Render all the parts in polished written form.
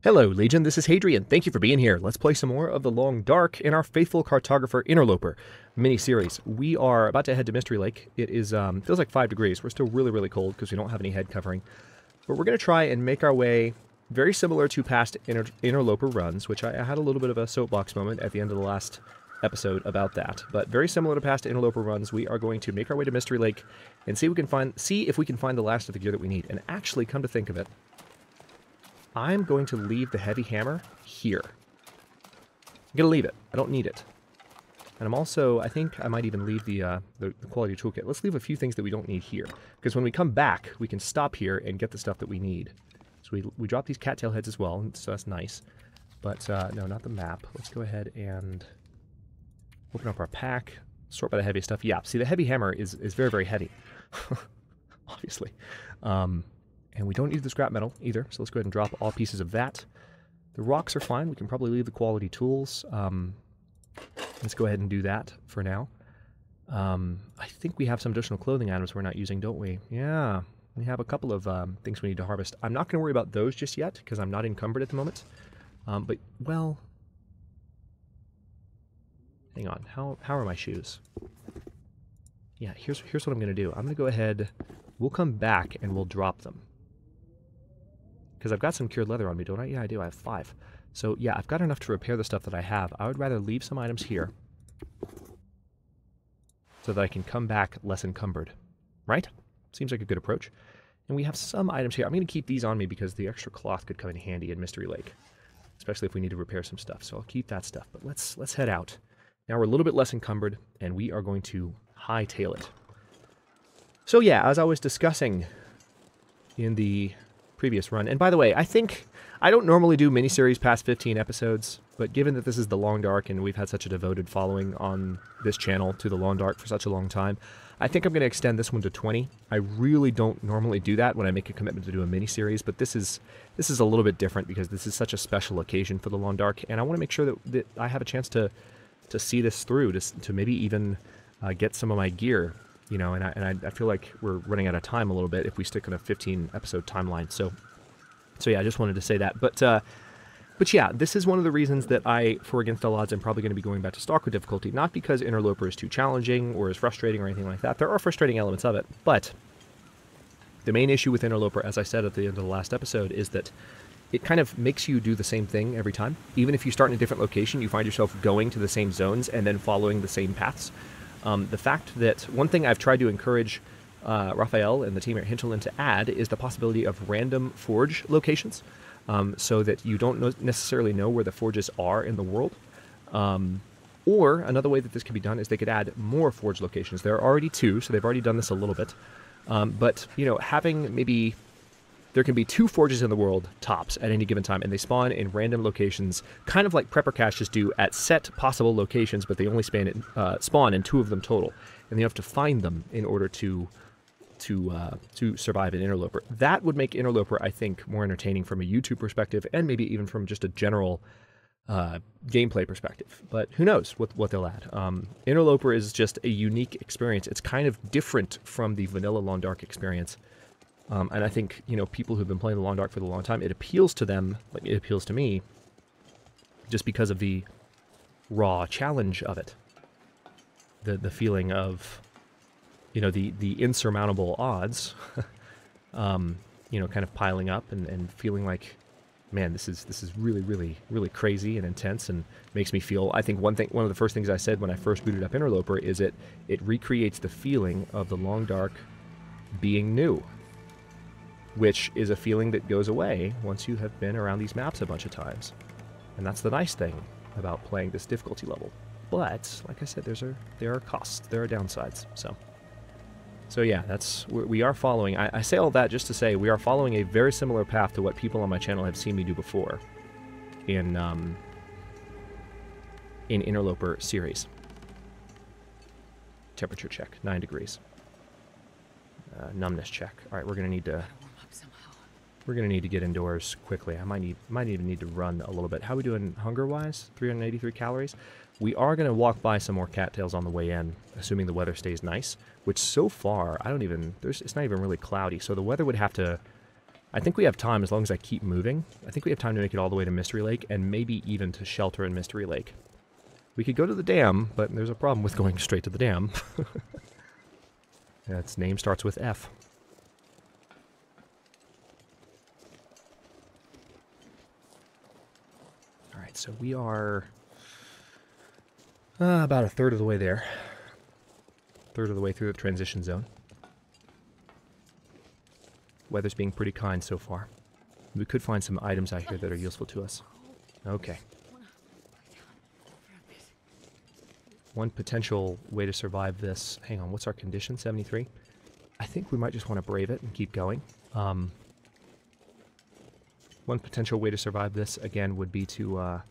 Hello, Legion. This is Hadrian. Thank you for being here. Let's play some more of The Long Dark in our faithful Cartographer Interloper mini-series. We are about to head to Mystery Lake. It is feels like 5 degrees. We're still really, really cold because we don't have any head covering. But we're going to try and make our way very similar to past Interloper runs, which I had a little bit of a soapbox moment at the end of the last episode about that. But very similar to past Interloper runs, we are going to make our way to Mystery Lake and see if we can find the last of the gear that we need. And actually, come to think of it, I'm going to leave the heavy hammer here. I'm going to leave it. I don't need it. And I'm also, I think I might even leave the quality toolkit. Let's leave a few things that we don't need here. Because when we come back, we can stop here and get the stuff that we need. So we drop these cattail heads as well, so that's nice. But no, not the map. Let's go ahead and open up our pack, sort by the heavy stuff. Yeah, see, the heavy hammer is very, very heavy. Obviously. And we don't need the scrap metal either, so let's go ahead and drop all pieces of that. The rocks are fine. We can probably leave the quality tools. Let's go ahead and do that for now. I think we have some additional clothing items we're not using, don't we? Yeah, we have a couple of things we need to harvest. I'm not going to worry about those just yet, because I'm not encumbered at the moment. But, well... Hang on, how are my shoes? Yeah, here's what I'm going to do. I'm going to go ahead... We'll come back and we'll drop them. Because I've got some cured leather on me, don't I? Yeah, I do. I have 5. So, yeah, I've got enough to repair the stuff that I have. I would rather leave some items here so that I can come back less encumbered. Right? Seems like a good approach. And we have some items here. I'm going to keep these on me because the extra cloth could come in handy in Mystery Lake, especially if we need to repair some stuff. So I'll keep that stuff. But let's head out. Now we're a little bit less encumbered, and we are going to hightail it. So, yeah, as I was discussing in the previous run. And by the way, I think I don't normally do miniseries past 15 episodes, but given that this is The Long Dark and we've had such a devoted following on this channel to The Long Dark for such a long time, I think I'm going to extend this one to 20. I really don't normally do that when I make a commitment to do a miniseries, but this is a little bit different because this is such a special occasion for The Long Dark, and I want to make sure that I have a chance to see this through, to maybe even get some of my gear. You know, and I feel like we're running out of time a little bit if we stick on a 15-episode timeline. So yeah, I just wanted to say that. But yeah, this is one of the reasons that for Against All Odds, I'm probably going to be going back to Stalker difficulty. Not because Interloper is too challenging or is frustrating or anything like that. There are frustrating elements of it. But the main issue with Interloper, as I said at the end of the last episode, is that it kind of makes you do the same thing every time. Even if you start in a different location, you find yourself going to the same zones and then following the same paths. The fact that one thing I've tried to encourage Raphael and the team at Hinterland to add is the possibility of random forge locations, so that you don't necessarily know where the forges are in the world. Or another way that this could be done is they could add more forge locations. There are already 2, so they've already done this a little bit. But, you know, having maybe... There can be 2 forges in the world, tops, at any given time, and they spawn in random locations, kind of like prepper caches do at set possible locations, but they only spawn in 2 of them total, and you have to find them in order to survive an Interloper. That would make Interloper, I think, more entertaining from a YouTube perspective, and maybe even from just a general gameplay perspective. But who knows what they'll add. Interloper is just a unique experience. It's kind of different from the vanilla Long Dark experience. And I think, you know, people who've been playing The Long Dark for a long time, it appeals to them, like it appeals to me, just because of the raw challenge of it. The feeling of, you know, the insurmountable odds, you know, kind of piling up and feeling like, man, this is really, really, really crazy and intense and makes me feel, I think one of the first things I said when I first booted up Interloper is it recreates the feeling of The Long Dark being new, which is a feeling that goes away once you have been around these maps a bunch of times. And that's the nice thing about playing this difficulty level. But, like I said, there are costs, there are downsides. So yeah, we are following, I say all that just to say, we are following a very similar path to what people on my channel have seen me do before in Interloper series. Temperature check, 9 degrees. Numbness check. All right, we're gonna need to get indoors quickly. I might even need to run a little bit. How are we doing hunger-wise? 383 calories. We are going to walk by some more cattails on the way in, assuming the weather stays nice, which so far, it's not even really cloudy, so the weather would have to I think we have time as long as I keep moving. I think we have time to make it all the way to Mystery Lake and maybe even to shelter in Mystery Lake. We could go to the dam, but there's a problem with going straight to the dam. Its name starts with F. Alright, so we are about a third of the way there. Third of the way through the transition zone. Weather's being pretty kind so far. We could find some items out here that are useful to us. Okay. One potential way to survive this... Hang on, what's our condition? 73? I think we might just want to brave it and keep going. One potential way to survive this, again, would be to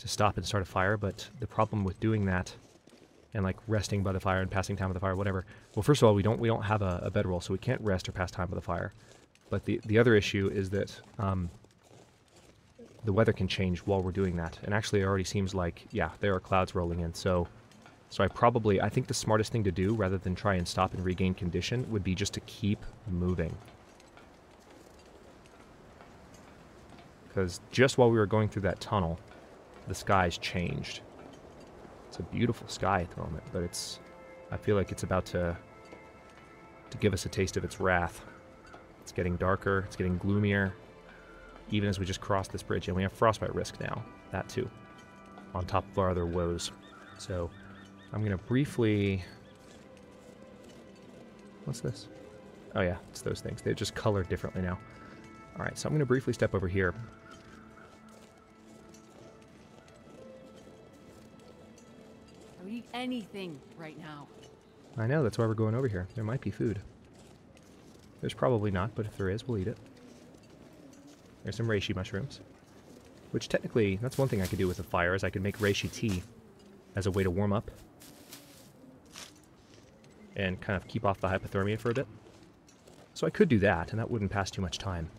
stop and start a fire, but the problem with doing that, and like resting by the fire and passing time by the fire, whatever. Well, first of all, we don't have a bedroll, so we can't rest or pass time by the fire. But the other issue is that the weather can change while we're doing that. And actually, it already seems like, yeah, there are clouds rolling in. So I think the smartest thing to do, rather than try and stop and regain condition, would be just to keep moving. Because just while we were going through that tunnel, the sky's changed. It's a beautiful sky at the moment, but I feel like it's about to give us a taste of its wrath. It's getting darker, it's getting gloomier, even as we just cross this bridge, and we have frostbite risk now, that too, on top of our other woes. So, I'm going to briefly... What's this? Oh yeah, it's those things. They're just colored differently now. Alright, so I'm going to briefly step over here. I would eat anything right now. I know, that's why we're going over here. There might be food. There's probably not, but if there is, we'll eat it. There's some reishi mushrooms. Which technically, that's one thing I could do with a fire, is I could make reishi tea as a way to warm up. And kind of keep off the hypothermia for a bit. So I could do that, and that wouldn't pass too much time.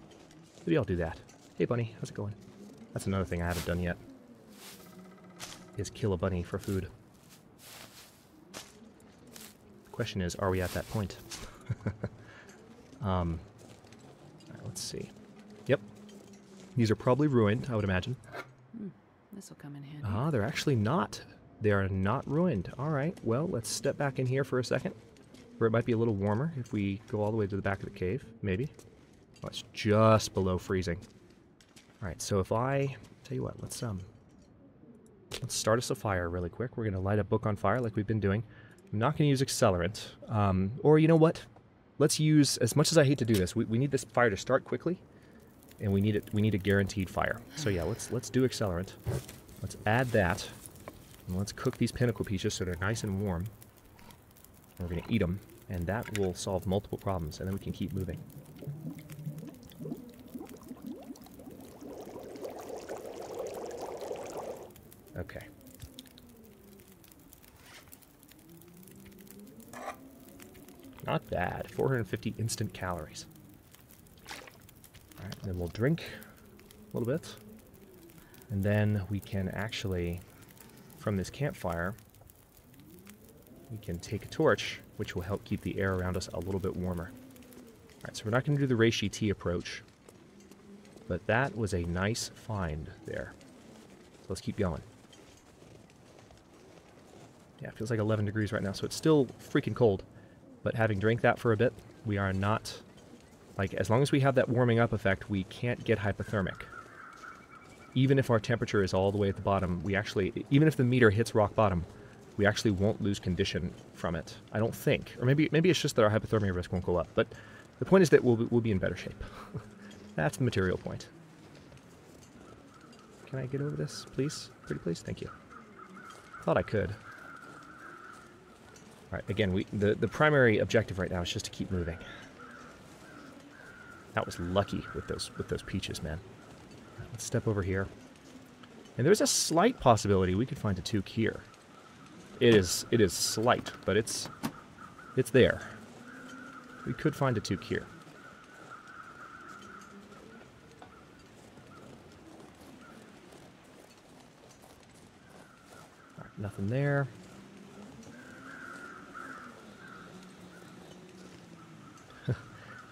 Maybe I'll do that. Hey bunny, how's it going? That's another thing I haven't done yet. Is kill a bunny for food. The question is, are we at that point? Alright, let's see. Yep. These are probably ruined, I would imagine. This will come in handy. Ah, they're actually not. They are not ruined. Alright, well, let's step back in here for a second. Where it might be a little warmer if we go all the way to the back of the cave, maybe. Oh, it's just below freezing. Alright, so if I... Tell you what, let's start us a fire really quick. We're going to light a book on fire like we've been doing. I'm not going to use accelerant. Or you know what? Let's use, as much as I hate to do this, we need this fire to start quickly. And we need a guaranteed fire. So yeah, let's do accelerant. Let's add that. And let's cook these pinnacle pieces so they're nice and warm. And we're going to eat them. And that will solve multiple problems. And then we can keep moving. Okay. Not bad. 450 instant calories. Alright, then we'll drink a little bit. And then we can actually, from this campfire, we can take a torch, which will help keep the air around us a little bit warmer. Alright, so we're not going to do the reishi tea approach. But that was a nice find there. So let's keep going. Yeah, it feels like 11 degrees right now, so it's still freaking cold. But having drank that for a bit, we are not... Like, as long as we have that warming up effect, we can't get hypothermic. Even if our temperature is all the way at the bottom, we actually... Even if the meter hits rock bottom, we actually won't lose condition from it. I don't think. Or maybe it's just that our hypothermia risk won't go up. But the point is that we'll be in better shape. That's the material point. Can I get over this, please? Pretty please? Thank you. Thought I could. Alright, again, the primary objective right now is just to keep moving. That was lucky with those peaches, man. Right, let's step over here. And there's a slight possibility we could find a toque here. It is slight, but it's there. We could find a toque here. Alright, nothing there.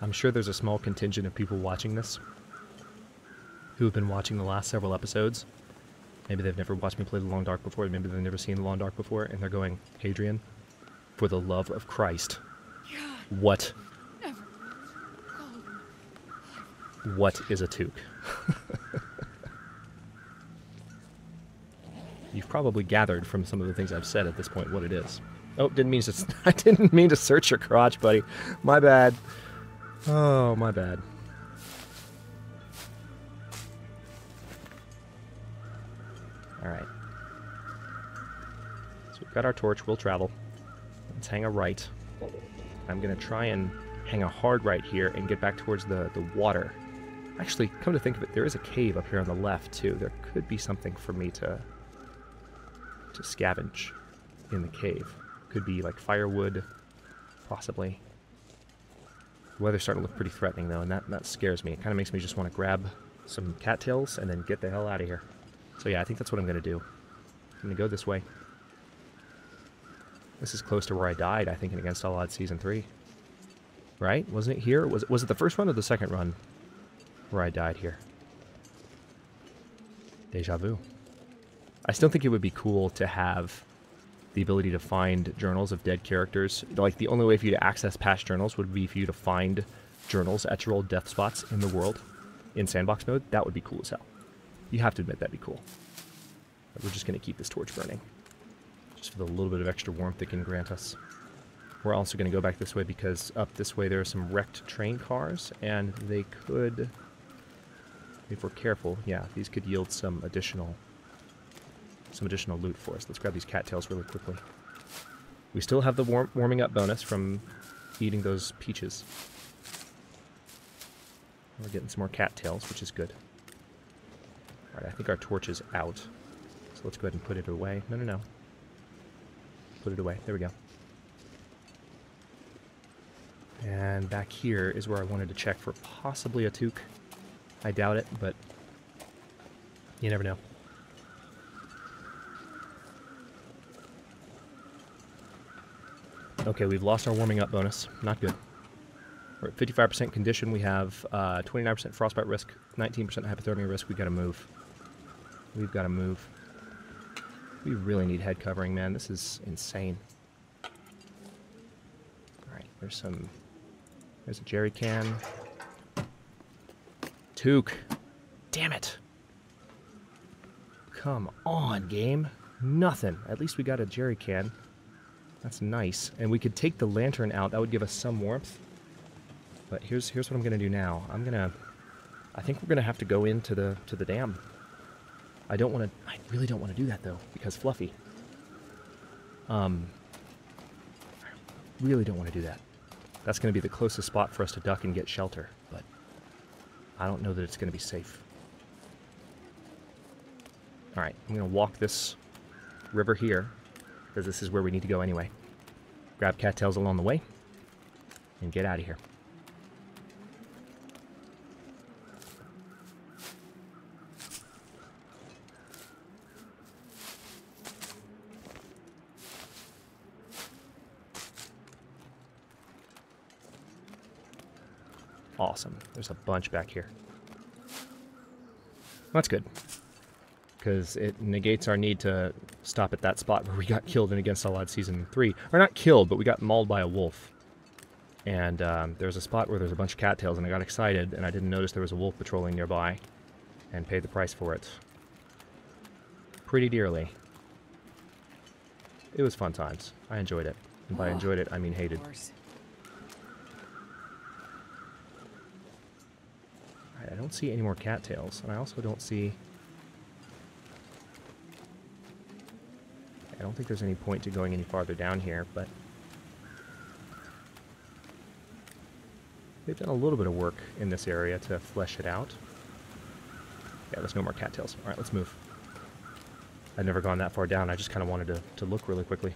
I'm sure there's a small contingent of people watching this who have been watching the last several episodes. Maybe they've never watched me play the Long Dark before, maybe they've never seen the Long Dark before, and they're going, Hadrian, for the love of Christ, what is a toque? You've probably gathered from some of the things I've said at this point what it is. Oh, I didn't mean to search your crotch, buddy. My bad. Oh, my bad. Alright. So we've got our torch, we'll travel. Let's hang a right. I'm going to try and hang a hard right here and get back towards the water. Actually, come to think of it, there is a cave up here on the left, too. There could be something for me to scavenge in the cave. Could be like firewood, possibly. The weather's starting to look pretty threatening, though, and that scares me. It kind of makes me just want to grab some cattails and then get the hell out of here. So yeah, I think that's what I'm going to do. I'm going to go this way. This is close to where I died, I think, in Against All Odds Season 3. Right? Wasn't it here? Was it the first run or the second run where I died here? Deja vu. I still think it would be cool to have the ability to find journals of dead characters. Like, the only way for you to access past journals would be for you to find journals at your old death spots in the world in sandbox mode. That would be cool as hell. You have to admit that'd be cool. But we're just going to keep this torch burning, just for the little bit of extra warmth it can grant us. We're also going to go back this way because up this way there are some wrecked train cars, and they could, if we're careful, yeah, these could yield some additional loot for us. Let's grab these cattails really quickly. We still have the warming up bonus from eating those peaches. We're getting some more cattails, which is good. Alright, I think our torch is out. So let's go ahead and put it away. No. Put it away. There we go. And back here is where I wanted to check for possibly a toque. I doubt it, but you never know. Okay, we've lost our warming up bonus. Not good. We're at 55% condition. We have 29% frostbite risk, 19% hypothermia risk. We've got to move. We've got to move. We really need head covering, man. This is insane. Alright, there's a jerry can. Toque. Damn it. Come on, game. Nothing. At least we got a jerry can. That's nice. And we could take the lantern out. That would give us some warmth. But here's what I'm going to do now. I think we're going to have to go into the dam. I really don't want to do that, though, because Fluffy. I really don't want to do that. That's going to be the closest spot for us to duck and get shelter, but I don't know that it's going to be safe. Alright, I'm going to walk this river here, because this is where we need to go anyway. Grab cattails along the way, and get out of here. Awesome. There's a bunch back here. That's good, because it negates our need to stop at that spot where we got killed in Against All Odds Season 3. Or not killed, but we got mauled by a wolf. And there's a spot where there's a bunch of cattails, and I got excited, and I didn't notice there was a wolf patrolling nearby, and paid the price for it. Pretty dearly. It was fun times. I enjoyed it. And by enjoyed it, I mean hated. I don't see any more cattails, and I also don't see... I don't think there's any point to going any farther down here, but... they've done a little bit of work in this area to flesh it out. Yeah, there's no more cattails. Alright, let's move. I've never gone that far down, I just kind of wanted to look really quickly.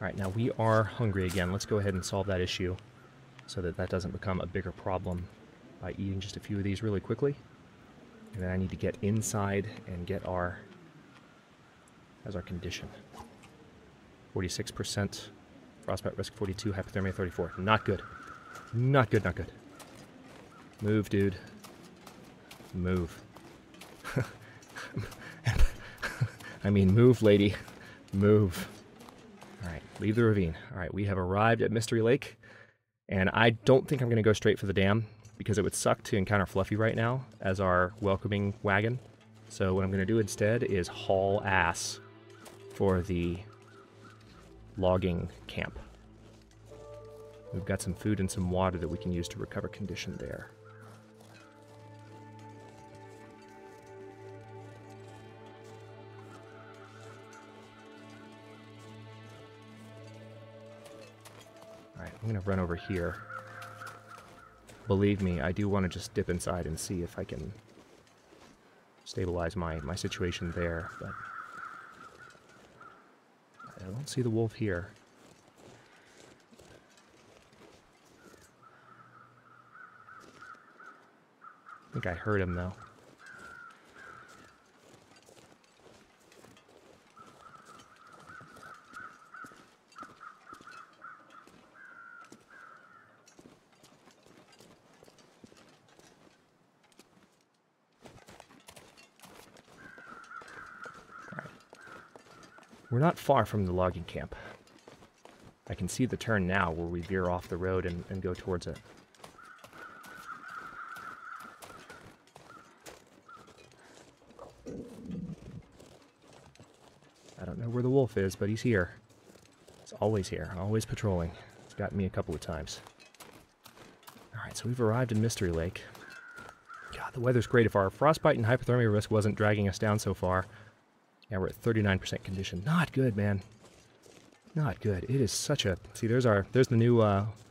Alright, now we are hungry again. Let's go ahead and solve that issue, so that doesn't become a bigger problem by eating just a few of these really quickly. And then I need to get inside and get as our condition. 46% Frostbite risk 42, hypothermia 34. Not good. Not good, not good. Move, dude. Move. I mean, move, lady. Move. Alright, leave the ravine. Alright, we have arrived at Mystery Lake, and I don't think I'm going to go straight for the dam, because it would suck to encounter Fluffy right now as our welcoming wagon. So what I'm going to do instead is haul ass for the logging camp. We've got some food and some water that we can use to recover condition there. Alright, I'm going to run over here. Believe me, I do want to just dip inside and see if I can stabilize my situation there, but I don't see the wolf here. I think I heard him, though. We're not far from the logging camp. I can see the turn now where we veer off the road and go towards it. I don't know where the wolf is, but he's here. He's always here, always patrolling. He's gotten me a couple of times. Alright, so we've arrived in Mystery Lake. God, the weather's great. If our frostbite and hypothermia risk wasn't dragging us down so far. Yeah, we're at 39% condition. Not good, man. Not good. It is such a... See, there's the new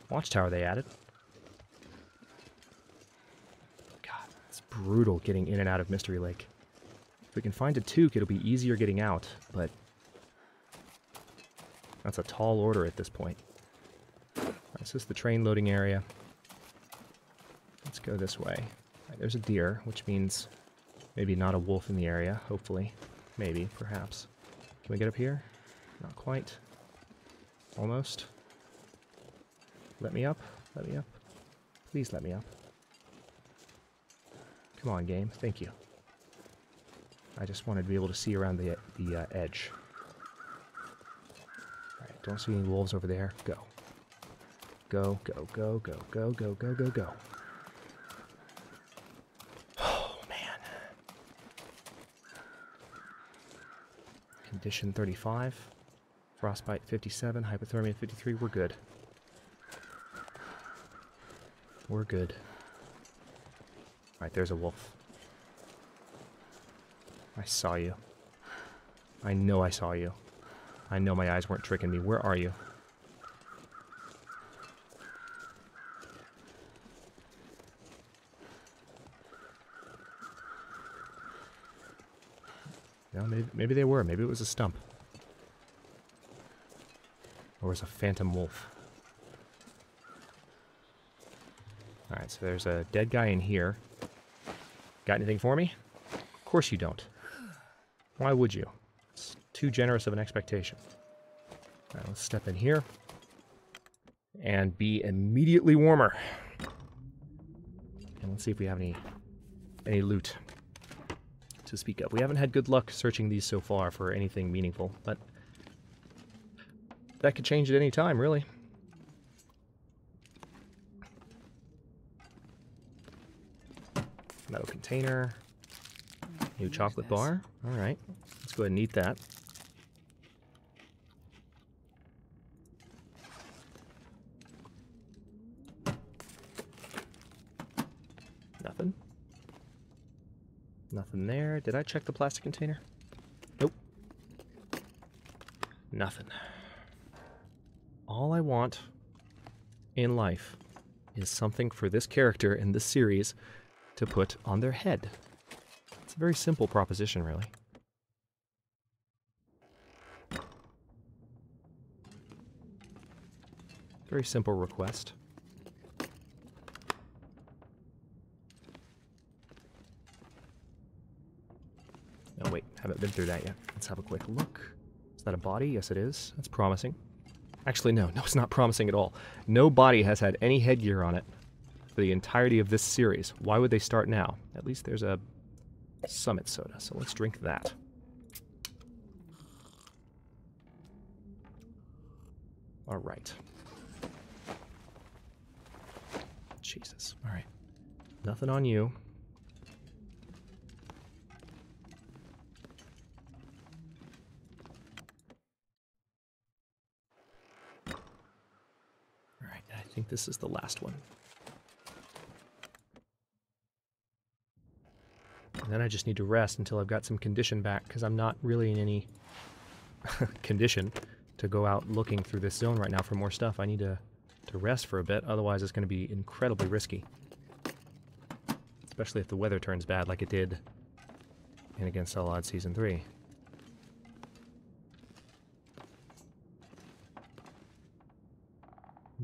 watchtower they added. God, it's brutal getting in and out of Mystery Lake. If we can find a toque, it'll be easier getting out, but... That's a tall order at this point. This is the train loading area. Let's go this way. Right, there's a deer, which means maybe not a wolf in the area, hopefully. Maybe, perhaps. Can we get up here? Not quite. Almost. Let me up. Let me up. Please let me up. Come on, game. Thank you. I just wanted to be able to see around the edge. Alright, don't see any wolves over there. Go. Go, go, go, go, go, go, go, go, go. Condition 35, frostbite 57, hypothermia 53, we're good. We're good. Alright, there's a wolf. I saw you. I know I saw you. I know my eyes weren't tricking me. Where are you? No, maybe they were. Maybe it was a stump. Or it was a phantom wolf. Alright, so there's a dead guy in here. Got anything for me? Of course you don't. Why would you? It's too generous of an expectation. Alright, let's step in here. And be immediately warmer. And let's see if we have any loot to speak of. We haven't had good luck searching these so far for anything meaningful, but that could change at any time, really. Metal container. New chocolate bar. Alright. Let's go ahead and eat that. Nothing. Nothing there. Did I check the plastic container? Nope. Nothing. All I want in life is something for this character in this series to put on their head. It's a very simple proposition, really. Very simple request. Wait, haven't been through that yet. Let's have a quick look. Is that a body? Yes, it is. That's promising. Actually, no, it's not promising at all. No body has had any headgear on it for the entirety of this series. Why would they start now? At least there's a Summit soda, so let's drink that. All right. Jesus. All right. Nothing on you. All right, I think this is the last one. And then I just need to rest until I've got some condition back, because I'm not really in any condition to go out looking through this zone right now for more stuff. I need to rest for a bit, otherwise it's going to be incredibly risky. Especially if the weather turns bad like it did in Against All Odds Season 3.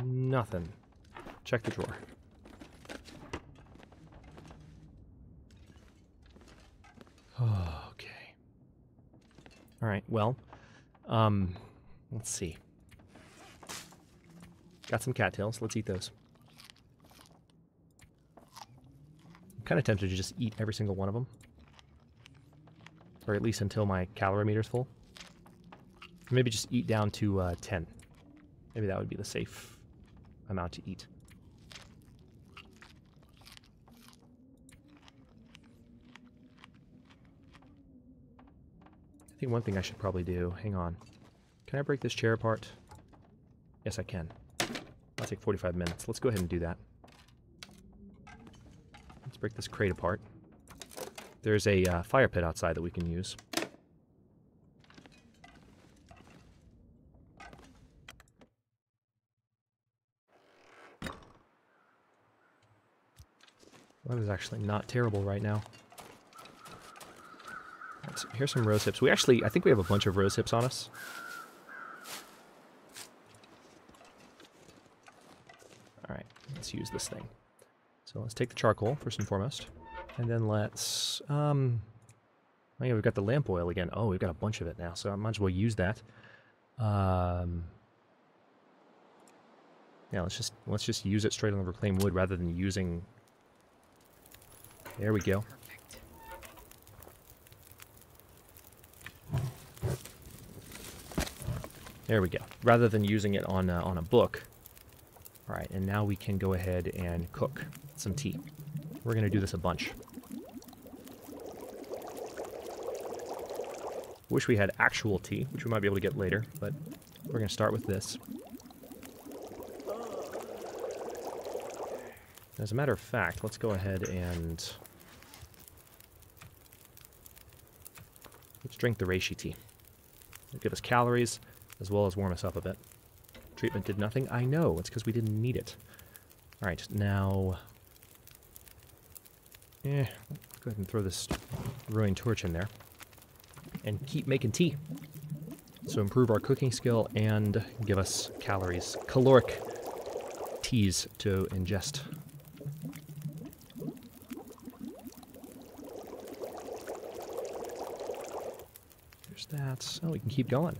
Nothing. Check the drawer. Okay. Alright, well, let's see. Got some cattails. Let's eat those. I'm kind of tempted to just eat every single one of them. Or at least until my calorie meter's full. Maybe just eat down to 10. Maybe that would be the safe amount to eat. I think one thing I should probably do... Hang on. Can I break this chair apart? Yes, I can. That'll take 45 minutes. Let's go ahead and do that. Let's break this crate apart. There's a fire pit outside that we can use. Weather's actually not terrible right now. Right, so here's some rose hips. I think we have a bunch of rose hips on us. Alright, let's use this thing. So let's take the charcoal, first and foremost. And then let's, oh yeah, we've got the lamp oil again. Oh, we've got a bunch of it now, so I might as well use that. Yeah, let's just use it straight on the reclaimed wood rather than using... There we go. There we go. Rather than using it on a book. All right, and now we can go ahead and cook some tea. We're going to do this a bunch. Wish we had actual tea, which we might be able to get later, but we're going to start with this. As a matter of fact, let's go ahead and... let's drink the reishi tea. It'll give us calories, as well as warm us up a bit. Treatment did nothing? I know, it's because we didn't need it. Alright, now... let's go ahead and throw this ruined torch in there. And keep making tea. So improve our cooking skill and give us calories. Caloric teas to ingest. There's that. Oh, we can keep going.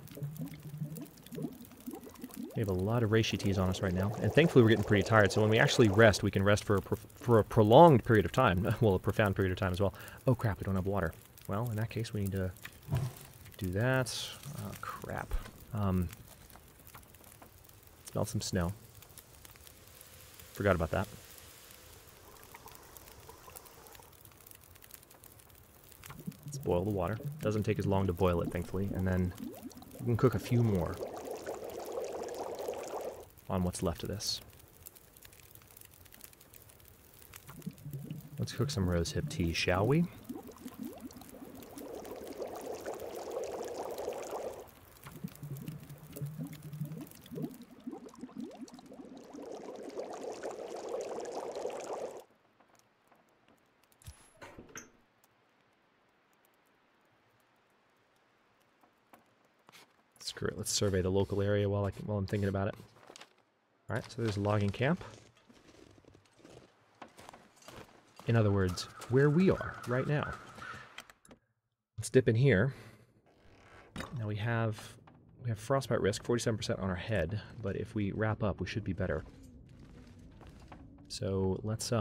We have a lot of reishi teas on us right now. And thankfully we're getting pretty tired, so when we actually rest, we can rest for a prolonged period of time. Well, a profound period of time as well. Oh crap, we don't have water. Well, in that case we need to do that. Oh crap. Smell some snow. Forgot about that. Let's boil the water. Doesn't take as long to boil it, thankfully. And then we can cook a few more on what's left of this. Let's cook some rosehip tea, shall we? Screw it, let's survey the local area while I'm thinking about it. Alright, so there's a logging camp. In other words, where we are right now. Let's dip in here. Now we have We have frostbite risk, 47% on our head, but if we wrap up, we should be better. So let's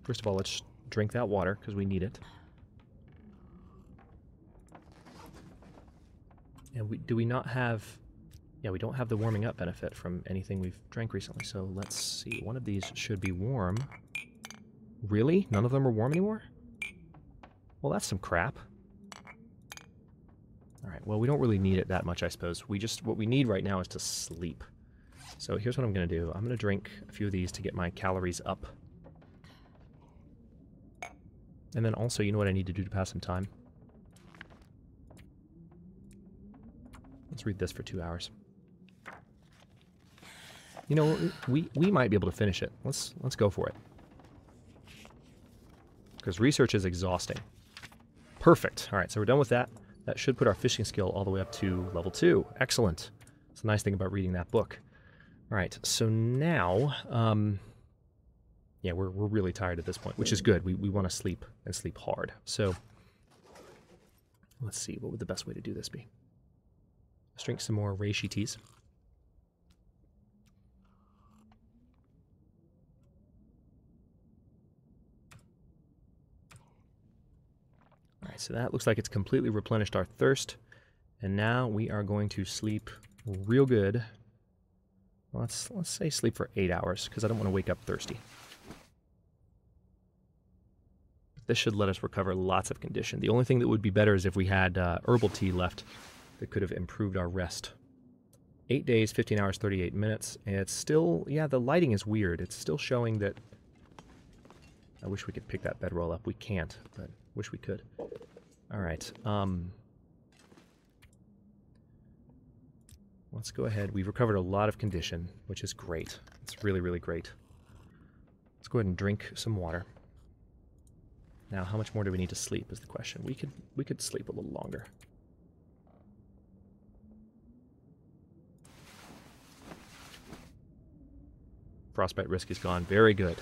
first of all, let's drink that water because we need it. And do we not have? Yeah, we don't have the warming up benefit from anything we've drank recently. So let's see. One of these should be warm. Really? None of them are warm anymore? Well, that's some crap. All right. Well, we don't really need it that much, I suppose. What we need right now is to sleep. So here's what I'm going to do. I'm going to drink a few of these to get my calories up. And then also, you know what I need to do to pass some time? Let's read this for 2 hours. You know, we might be able to finish it. Let's go for it. Because research is exhausting. Perfect. All right, so we're done with that. That should put our fishing skill all the way up to level 2. Excellent. It's a nice thing about reading that book. All right, so now, yeah, we're really tired at this point, which is good. We want to sleep and sleep hard. So let's see, what would the best way to do this be? Let's drink some more reishi teas. All right, so that looks like it's completely replenished our thirst. And now we are going to sleep real good. Let's say sleep for 8 hours, because I don't want to wake up thirsty. This should let us recover lots of condition. The only thing that would be better is if we had herbal tea left that could have improved our rest. 8 days, 15 hours, 38 minutes, and it's still, yeah, the lighting is weird. It's still showing that, I wish we could pick that bedroll up. We can't, but wish we could. All right, let's go ahead. We've recovered a lot of condition, which is great. It's really, really great. Let's go ahead and drink some water. Now, how much more do we need to sleep is the question. We could sleep a little longer. Frostbite risk is gone. Very good.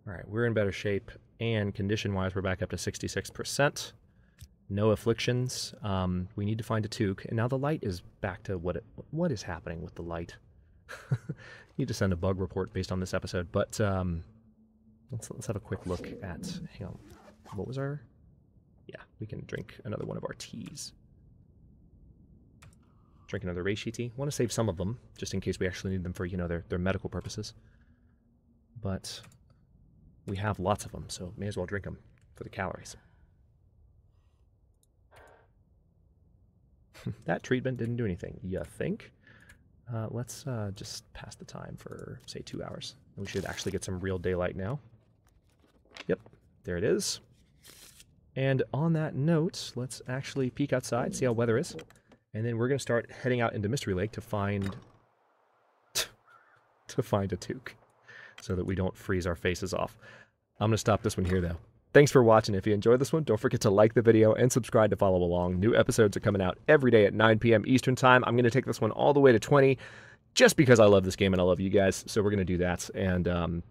All right, we're in better shape, and condition-wise, we're back up to 66%. No afflictions. We need to find a toque, and now the light is back to what is happening with the light. Need to send a bug report based on this episode, but let's have a quick look at. Hang on, what was our? Yeah, we can drink another one of our teas. Drink another reishi tea. Want to save some of them just in case we actually need them for their medical purposes. But we have lots of them, so may as well drink them for the calories. That treatment didn't do anything, you think? Let's just pass the time for, say, 2 hours. We should actually get some real daylight now. Yep, there it is. And on that note, let's actually peek outside, see how weather is. And then we're going to start heading out into Mystery Lake to find a toque so that we don't freeze our faces off. I'm going to stop this one here, though. Thanks for watching. If you enjoyed this one, don't forget to like the video and subscribe to follow along. New episodes are coming out every day at 9 p.m. Eastern Time. I'm going to take this one all the way to 20 just because I love this game and I love you guys. So we're going to do that. And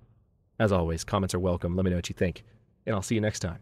as always, comments are welcome. Let me know what you think. And I'll see you next time.